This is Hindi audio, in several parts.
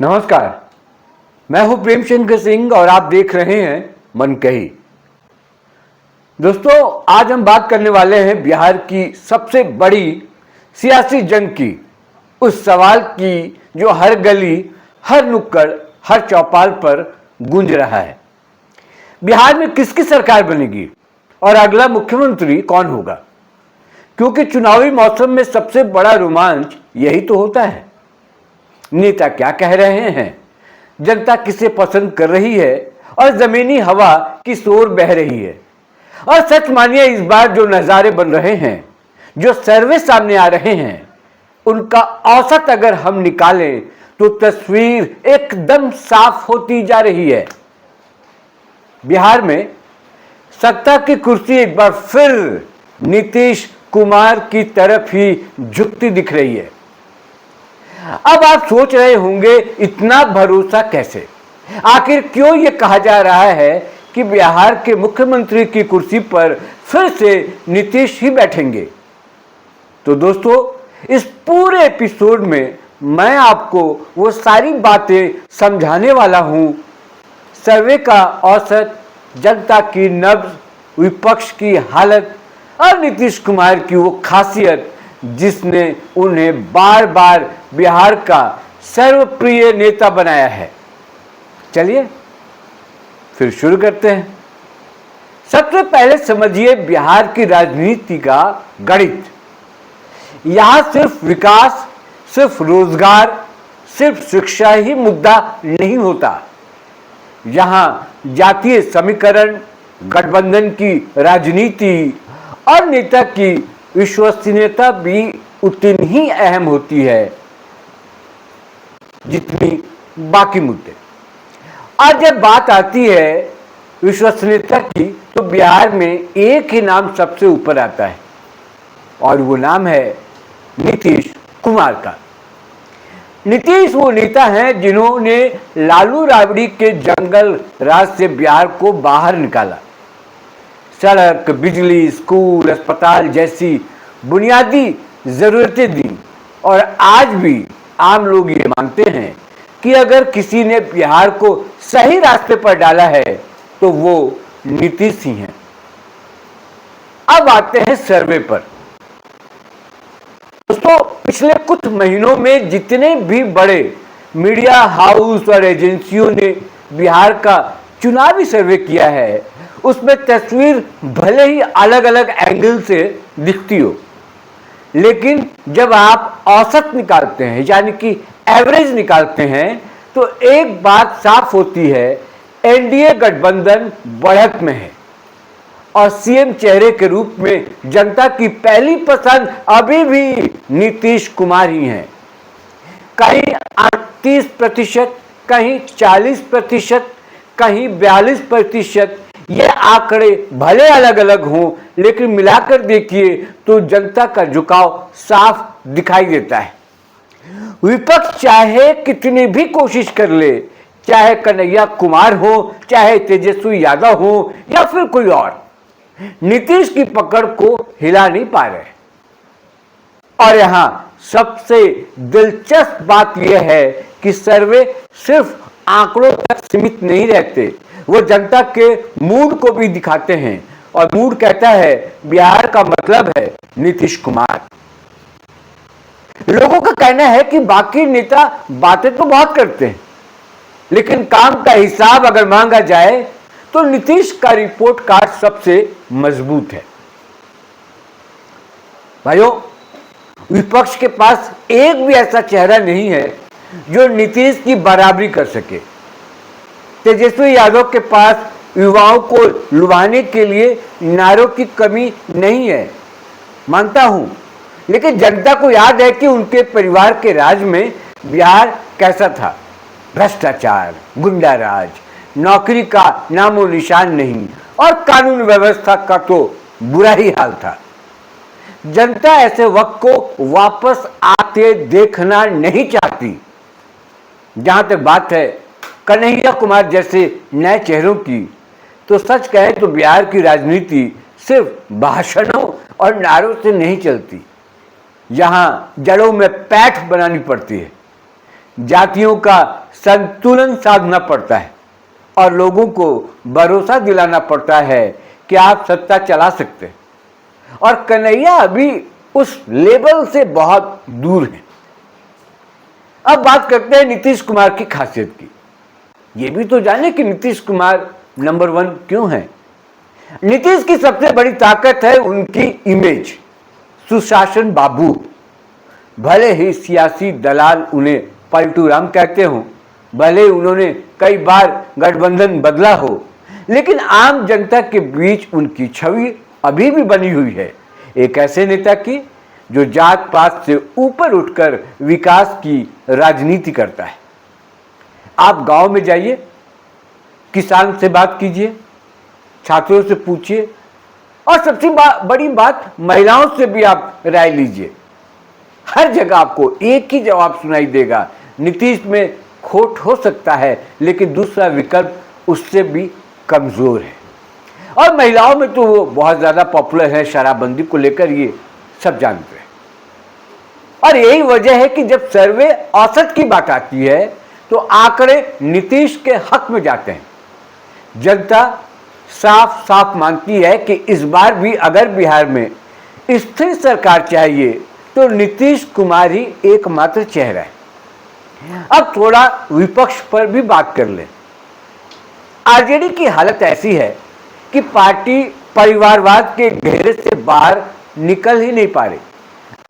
नमस्कार, मैं हूं प्रेम शंकर सिंह और आप देख रहे हैं मन कही। दोस्तों, आज हम बात करने वाले हैं बिहार की सबसे बड़ी सियासी जंग की, उस सवाल की जो हर गली, हर नुक्कड़, हर चौपाल पर गूंज रहा है। बिहार में किसकी सरकार बनेगी और अगला मुख्यमंत्री कौन होगा? क्योंकि चुनावी मौसम में सबसे बड़ा रोमांच यही तो होता है। नेता क्या कह रहे हैं, जनता किसे पसंद कर रही है और जमीनी हवा किस ओर बह रही है। और सच मानिए, इस बार जो नज़ारे बन रहे हैं, जो सर्वे सामने आ रहे हैं, उनका औसत अगर हम निकालें तो तस्वीर एकदम साफ होती जा रही है। बिहार में सत्ता की कुर्सी एक बार फिर नीतीश कुमार की तरफ ही झुकती दिख रही है। अब आप सोच रहे होंगे, इतना भरोसा कैसे? आखिर क्यों यह कहा जा रहा है कि बिहार के मुख्यमंत्री की कुर्सी पर फिर से नीतीश ही बैठेंगे? तो दोस्तों, इस पूरे एपिसोड में मैं आपको वो सारी बातें समझाने वाला हूं। सर्वे का औसत, जनता की नब्ज, विपक्ष की हालत और नीतीश कुमार की वो खासियत जिसने उन्हें बार बार बिहार का सर्वप्रिय नेता बनाया है। चलिए फिर शुरू करते हैं। सबसे पहले समझिए बिहार की राजनीति का गणित। यहां सिर्फ विकास, सिर्फ रोजगार, सिर्फ शिक्षा ही मुद्दा नहीं होता। यहां जातीय समीकरण, गठबंधन की राजनीति और नेता की विश्वसनीयता भी उतनी ही अहम होती है जितनी बाकी मुद्दे। आज जब बात आती है विश्वसनीयता की, तो बिहार में एक ही नाम सबसे ऊपर आता है और वो नाम है नीतीश कुमार का। नीतीश वो नेता हैं जिन्होंने लालू राबड़ी के जंगल राज से बिहार को बाहर निकाला। सड़क, बिजली, स्कूल, अस्पताल जैसी बुनियादी जरूरतें दी। और आज भी आम लोग ये मानते हैं कि अगर किसी ने बिहार को सही रास्ते पर डाला है तो वो नीतीश ही हैं। अब आते हैं सर्वे पर। दोस्तों, पिछले कुछ महीनों में जितने भी बड़े मीडिया हाउस और एजेंसियों ने बिहार का चुनावी सर्वे किया है, उसमें तस्वीर भले ही अलग अलग एंगल से दिखती हो, लेकिन जब आप औसत निकालते हैं, यानी कि एवरेज निकालते हैं, तो एक बात साफ होती है, एनडीए गठबंधन बढ़त में है और सीएम चेहरे के रूप में जनता की पहली पसंद अभी भी नीतीश कुमार ही हैं। कहीं 38%, कहीं 40%, कहीं 42%। ये आंकड़े भले अलग अलग हों, लेकिन मिलाकर देखिए तो जनता का झुकाव साफ दिखाई देता है। विपक्ष चाहे कितनी भी कोशिश कर ले, चाहे कन्हैया कुमार हो, चाहे तेजस्वी यादव हो या फिर कोई और, नीतीश की पकड़ को हिला नहीं पा रहे। और यहां सबसे दिलचस्प बात यह है कि सर्वे सिर्फ आंकड़ों तक सीमित नहीं रहते, वो जनता के मूड को भी दिखाते हैं। और मूड कहता है बिहार का मतलब है नीतीश कुमार। लोगों का कहना है कि बाकी नेता बातें तो बहुत करते हैं, लेकिन काम का हिसाब अगर मांगा जाए तो नीतीश का रिपोर्ट कार्ड सबसे मजबूत है। भाइयों, विपक्ष के पास एक भी ऐसा चेहरा नहीं है जो नीतीश की बराबरी कर सके। तेजस्वी यादव के पास युवाओं को लुभाने के लिए नारों की कमी नहीं है, मानता हूं, लेकिन जनता को याद है कि उनके परिवार के राज में बिहार कैसा था। भ्रष्टाचार, गुंडाराज, नौकरी का नामो निशान नहीं और कानून व्यवस्था का तो बुरा ही हाल था। जनता ऐसे वक्त को वापस आते देखना नहीं चाहती। जहां तक बात है कन्हैया कुमार जैसे नए चेहरों की, तो सच कहें तो बिहार की राजनीति सिर्फ भाषणों और नारों से नहीं चलती। यहाँ जड़ों में पैठ बनानी पड़ती है। जातियों का संतुलन साधना पड़ता है और लोगों को भरोसा दिलाना पड़ता है कि आप सत्ता चला सकते हैं। और कन्हैया अभी उस लेवल से बहुत दूर है। अब बात करते हैं नीतीश कुमार की खासियत की। ये भी तो जाने कि नीतीश कुमार नंबर 1 क्यों है। नीतीश की सबसे बड़ी ताकत है उनकी इमेज, सुशासन बाबू। भले ही सियासी दलाल उन्हें पलटू राम कहते हों, भले उन्होंने कई बार गठबंधन बदला हो, लेकिन आम जनता के बीच उनकी छवि अभी भी बनी हुई है एक ऐसे नेता की जो जात पात से ऊपर उठकर विकास की राजनीति करता है। आप गांव में जाइए, किसान से बात कीजिए, छात्रों से पूछिए और सबसे बड़ी बात महिलाओं से भी आप राय लीजिए। हर जगह आपको एक ही जवाब सुनाई देगा, नीतीश में खोट हो सकता है लेकिन दूसरा विकल्प उससे भी कमजोर है। और महिलाओं में तो वो बहुत ज्यादा पॉपुलर है, शराबबंदी को लेकर ये सब जानते हैं। और यही वजह है कि जब सर्वे औसत की बात आती है तो आंकड़े नीतीश के हक में जाते हैं। जनता साफ साफ मानती है कि इस बार भी अगर बिहार में स्थिर सरकार चाहिए तो नीतीश कुमार ही एकमात्र चेहरा है। अब थोड़ा विपक्ष पर भी बात कर लें। आरजेडी की हालत ऐसी है कि पार्टी परिवारवाद के घेरे से बाहर निकल ही नहीं पा रही।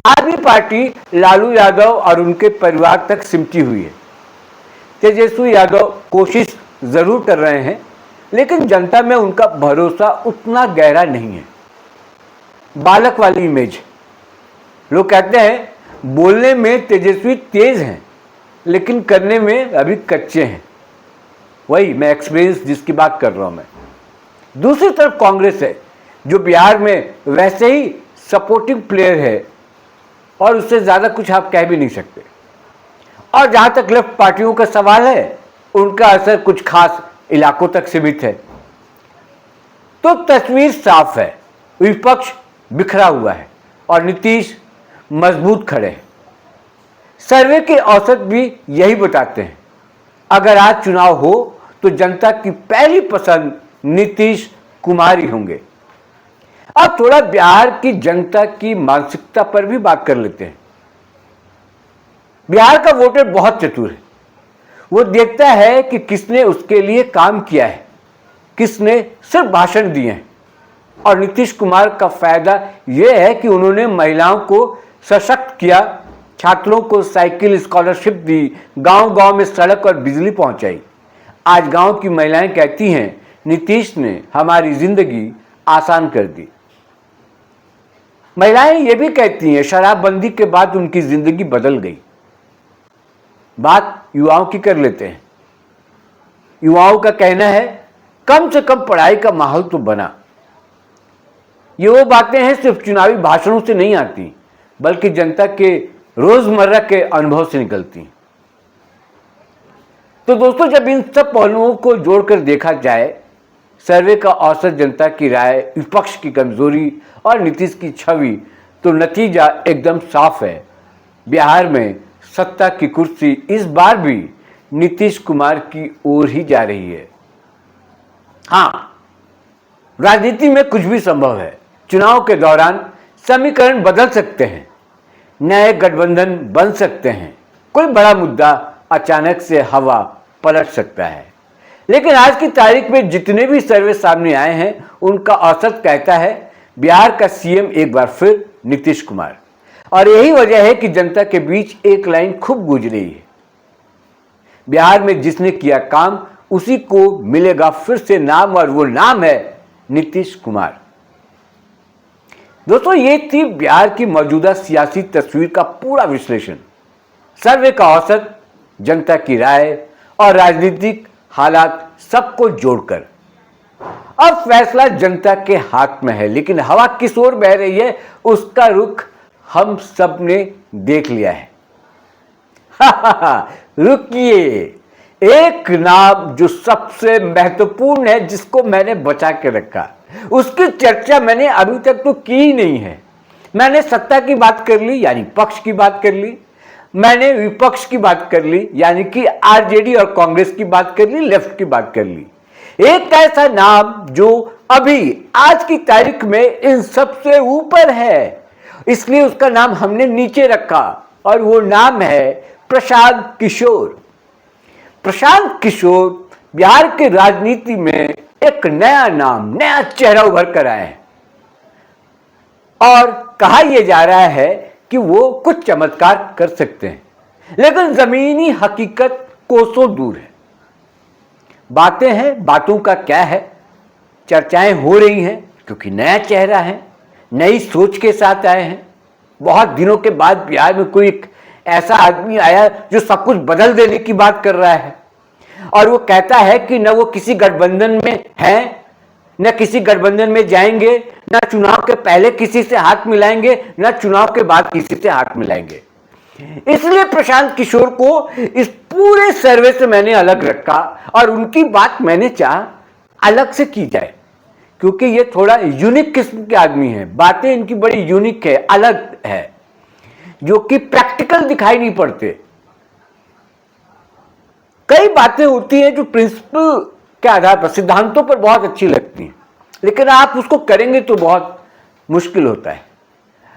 आज भी पार्टी लालू यादव और उनके परिवार तक सिमटी हुई है। तेजस्वी यादव कोशिश जरूर कर रहे हैं लेकिन जनता में उनका भरोसा उतना गहरा नहीं है। बालक वाली इमेज। लोग कहते हैं बोलने में तेजस्वी तेज हैं लेकिन करने में अभी कच्चे हैं। वही मैं एक्सपीरियंस जिसकी बात कर रहा हूं मैं। दूसरी तरफ कांग्रेस है जो बिहार में वैसे ही सपोर्टिंग प्लेयर है और उससे ज्यादा कुछ आप कह भी नहीं सकते। और जहां तक लेफ्ट पार्टियों का सवाल है, उनका असर कुछ खास इलाकों तक सीमित है। तो तस्वीर साफ है, विपक्ष बिखरा हुआ है और नीतीश मजबूत खड़े हैं। सर्वे के औसत भी यही बताते हैं। अगर आज चुनाव हो तो जनता की पहली पसंद नीतीश कुमार ही होंगे। अब थोड़ा बिहार की जनता की मानसिकता पर भी बात कर लेते हैं। बिहार का वोटर बहुत चतुर है। वो देखता है कि किसने उसके लिए काम किया है, किसने सिर्फ भाषण दिए हैं। और नीतीश कुमार का फायदा यह है कि उन्होंने महिलाओं को सशक्त किया, छात्रों को साइकिल स्कॉलरशिप दी, गांव-गांव में सड़क और बिजली पहुंचाई। आज गांव की महिलाएं कहती हैं नीतीश ने हमारी जिंदगी आसान कर दी। महिलाएं ये भी कहती हैं शराबबंदी के बाद उनकी जिंदगी बदल गई। बात युवाओं की कर लेते हैं। युवाओं का कहना है कम से कम पढ़ाई का माहौल तो बना। ये वो बातें हैं सिर्फ चुनावी भाषणों से नहीं आती बल्कि जनता के रोजमर्रा के अनुभव से निकलती। तो दोस्तों, जब इन सब पहलुओं को जोड़कर देखा जाए, सर्वे का औसत, जनता की राय, विपक्ष की कमजोरी और नीतीश की छवि, तो नतीजा एकदम साफ है। बिहार में सत्ता की कुर्सी इस बार भी नीतीश कुमार की ओर ही जा रही है। हां, राजनीति में कुछ भी संभव है। चुनाव के दौरान समीकरण बदल सकते हैं, नए गठबंधन बन सकते हैं, कोई बड़ा मुद्दा अचानक से हवा पलट सकता है। लेकिन आज की तारीख में जितने भी सर्वे सामने आए हैं उनका औसत कहता है बिहार का सीएम एक बार फिर नीतीश कुमार। और यही वजह है कि जनता के बीच एक लाइन खूब गूंज रही है, बिहार में जिसने किया काम उसी को मिलेगा फिर से नाम, और वो नाम है नीतीश कुमार। दोस्तों, ये थी बिहार की मौजूदा सियासी तस्वीर का पूरा विश्लेषण। सर्वे का औसत, जनता की राय और राजनीतिक हालात सबको जोड़कर। अब फैसला जनता के हाथ में है, लेकिन हवा किस ओर बह रही है उसका रुख हम सब ने देख लिया है। रुकिए, एक नाम जो सबसे महत्वपूर्ण है, जिसको मैंने बचा के रखा, उसकी चर्चा मैंने अभी तक तो की ही नहीं है। मैंने सत्ता की बात कर ली, यानी पक्ष की बात कर ली, मैंने विपक्ष की बात कर ली, यानी कि आरजेडी और कांग्रेस की बात कर ली, लेफ्ट की बात कर ली। एक ऐसा नाम जो अभी आज की तारीख में इन सबसे ऊपर है, इसलिए उसका नाम हमने नीचे रखा, और वो नाम है प्रशांत किशोर। प्रशांत किशोर बिहार की राजनीति में एक नया नाम, नया चेहरा उभर कर आए हैं, और कहा यह जा रहा है कि वो कुछ चमत्कार कर सकते हैं, लेकिन जमीनी हकीकत कोसों दूर है। बातें हैं, बातों का क्या है, चर्चाएं हो रही हैं क्योंकि नया चेहरा है, नई सोच के साथ आए हैं। बहुत दिनों के बाद बिहार में कोई ऐसा आदमी आया जो सब कुछ बदल देने की बात कर रहा है, और वो कहता है कि न वो किसी गठबंधन में हैं, न किसी गठबंधन में जाएंगे, न चुनाव के पहले किसी से हाथ मिलाएंगे, न चुनाव के बाद किसी से हाथ मिलाएंगे। इसलिए प्रशांत किशोर को इस पूरे सर्वे से मैंने अलग रखा, और उनकी बात मैंने चाहा अलग से की जाए, क्योंकि ये थोड़ा यूनिक किस्म के आदमी हैं। बातें इनकी बड़ी यूनिक है, अलग है, जो कि प्रैक्टिकल दिखाई नहीं पड़ते। कई बातें होती हैं जो प्रिंसिपल के आधार पर, सिद्धांतों पर बहुत अच्छी लगती हैं, लेकिन आप उसको करेंगे तो बहुत मुश्किल होता है।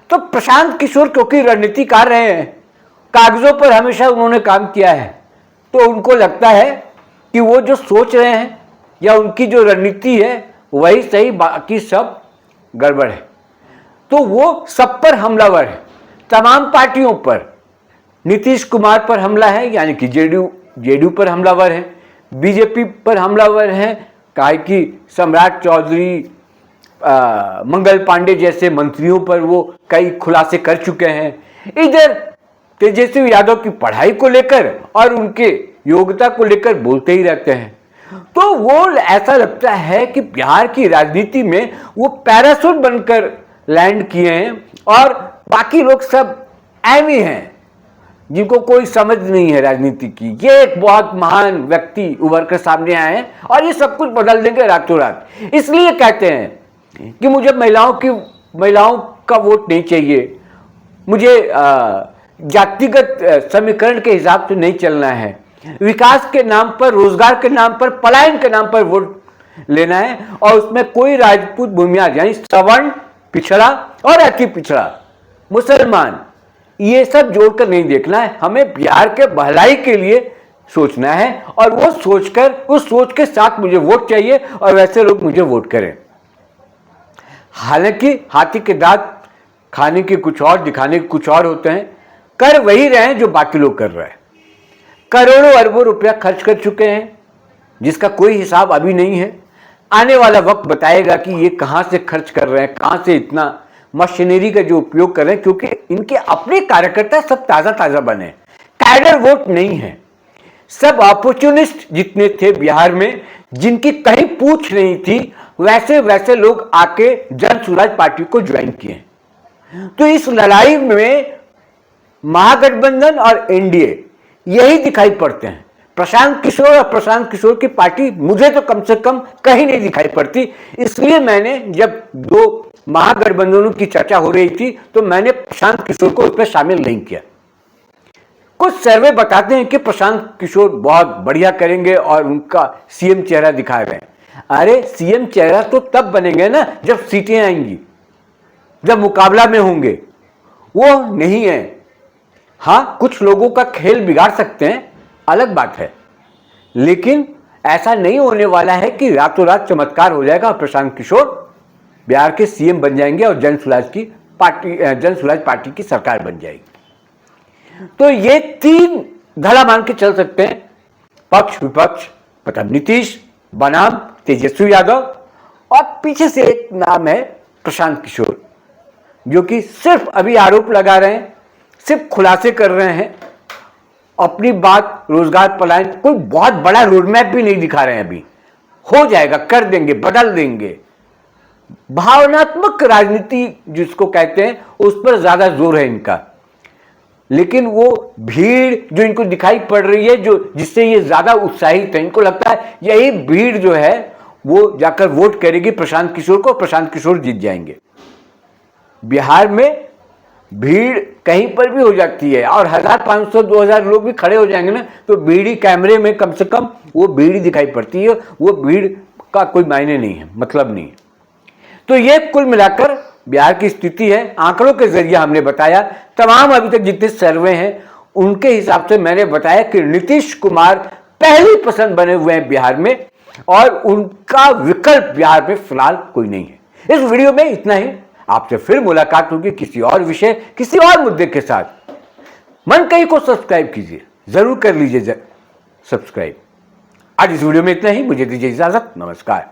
तो प्रशांत किशोर क्योंकि रणनीतिकार रहे हैं, कागजों पर हमेशा उन्होंने काम किया है, तो उनको लगता है कि वो जो सोच रहे हैं या उनकी जो रणनीति है वही सही, बाकी सब गड़बड़ है। तो वो सब पर हमलावर है, तमाम पार्टियों पर। नीतीश कुमार पर हमला है, यानी कि जेडीयू पर हमलावर है, बीजेपी पर हमलावर है, काहे कि सम्राट चौधरी, मंगल पांडे जैसे मंत्रियों पर वो कई खुलासे कर चुके हैं। इधर तेजस्वी यादव की पढ़ाई को लेकर और उनके योग्यता को लेकर बोलते ही रहते हैं। तो वो ऐसा लगता है कि बिहार की राजनीति में वो पैराशूट बनकर लैंड किए हैं, और बाकी लोग सब ऐवी हैं जिनको कोई समझ नहीं है राजनीति की। ये एक बहुत महान व्यक्ति उभर कर सामने आए हैं और ये सब कुछ बदल देंगे रातों रात। इसलिए कहते हैं कि मुझे महिलाओं का वोट नहीं चाहिए, मुझे जातिगत समीकरण के हिसाब से नहीं चलना है, विकास के नाम पर, रोजगार के नाम पर, पलायन के नाम पर वोट लेना है, और उसमें कोई राजपूत बुनियाद यानी सवर्ण, पिछड़ा और अति पिछड़ा, मुसलमान, ये सब जोड़कर नहीं देखना है। हमें बिहार के भलाई के लिए सोचना है, और वो सोचकर, उस सोच के साथ मुझे वोट चाहिए, और वैसे लोग मुझे वोट करें। हालांकि हाथी के दांत खाने के कुछ और, दिखाने के कुछ और होते हैं। कर वही रहे हैं जो बाकी लोग कर रहे हैं। करोड़ों अरबों रुपया खर्च कर चुके हैं, जिसका कोई हिसाब अभी नहीं है। आने वाला वक्त बताएगा कि ये कहां से खर्च कर रहे हैं, कहां से इतना मशीनरी का जो उपयोग कर रहे हैं, क्योंकि इनके अपने कार्यकर्ता सब ताजा ताजा बने, कैडर वोट नहीं है। सब अपॉर्चुनिस्ट जितने थे बिहार में, जिनकी कहीं पूछ नहीं थी, वैसे वैसे लोग आके जन स्वराज पार्टी को ज्वाइन किए। तो इस लड़ाई में महागठबंधन और एनडीए यही दिखाई पड़ते हैं। प्रशांत किशोर और प्रशांत किशोर की पार्टी मुझे तो कम से कम कहीं नहीं दिखाई पड़ती। इसलिए मैंने, जब दो महागठबंधनों की चर्चा हो रही थी, तो मैंने प्रशांत किशोर को उसमें शामिल नहीं किया। कुछ सर्वे बताते हैं कि प्रशांत किशोर बहुत बढ़िया करेंगे और उनका सीएम चेहरा दिखा रहे हैं। अरे सीएम चेहरा तो तब बनेंगे ना जब सीटें आएंगी, जब मुकाबला में होंगे, वो नहीं है। हाँ, कुछ लोगों का खेल बिगाड़ सकते हैं, अलग बात है, लेकिन ऐसा नहीं होने वाला है कि रातों रात चमत्कार हो जाएगा, प्रशांत किशोर बिहार के सीएम बन जाएंगे और जन स्वराज पार्टी की सरकार बन जाएगी। तो ये तीन धड़ा मान के चल सकते हैं, पक्ष विपक्ष, मतलब नीतीश बनाम तेजस्वी यादव, और पीछे से एक नाम है प्रशांत किशोर, जो कि सिर्फ अभी आरोप लगा रहे हैं, सिर्फ खुलासे कर रहे हैं, अपनी बात रोजगार पलायन, कोई बहुत बड़ा रोडमैप भी नहीं दिखा रहे हैं। अभी हो जाएगा, कर देंगे, बदल देंगे। भावनात्मक राजनीति जिसको कहते हैं, उस पर ज्यादा जोर है इनका। लेकिन वो भीड़ जो इनको दिखाई पड़ रही है, जो जिससे ये ज्यादा उत्साहित है, इनको लगता है यही भीड़ जो है वो जाकर वोट करेगी प्रशांत किशोर को, प्रशांत किशोर जीत जाएंगे। बिहार में भीड़ कहीं पर भी हो जाती है और 1500-2000 लोग भी खड़े हो जाएंगे ना तो भीड़ कैमरे में कम से कम वो भीड़ दिखाई पड़ती है, वो भीड़ का कोई मायने नहीं है, मतलब नहीं। तो ये कुल मिलाकर बिहार की स्थिति है। आंकड़ों के जरिए हमने बताया, तमाम अभी तक जितने सर्वे हैं उनके हिसाब से मैंने बताया कि नीतीश कुमार पहली पसंद बने हुए हैं बिहार में और उनका विकल्प बिहार में फिलहाल कोई नहीं है। इस वीडियो में इतना ही। आपसे फिर मुलाकात होगी किसी और विषय, किसी और मुद्दे के साथ। मन कहीं को सब्सक्राइब कीजिए, जरूर कर लीजिए सब्सक्राइब। आज इस वीडियो में इतना ही। मुझे दीजिए इजाजत। नमस्कार।